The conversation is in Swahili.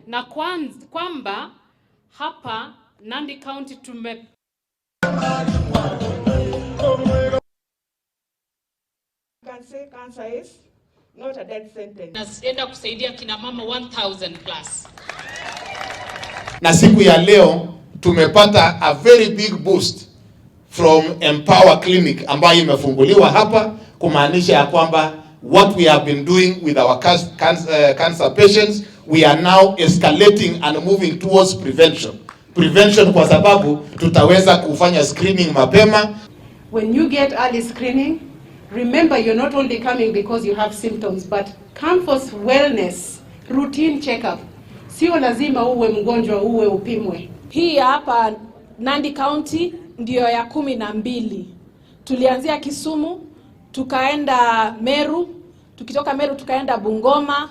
na kwamba hapa Nandi County Cancer is not a death sentence. Naenda kusaidia kina mama 1000 plus. Na siku ya leo tumepata a very big boost from Empower Clinic ambayo imefunguliwa hapa, kumaanisha ya kwamba what we have been doing with our cancer patients, we are now escalating and moving towards prevention kwa sababu tutaweza kufanya screening mapema. When you get early screening, remember you're not only coming because you have symptoms, but come for wellness, routine checkup. Sio lazima uwe mgonjwa uwe upimwe. Hii hapa Nandi County ndio ya 12. Tulianzia Kisumu, tukaenda Meru, tukitoka Meru tukaenda Bungoma.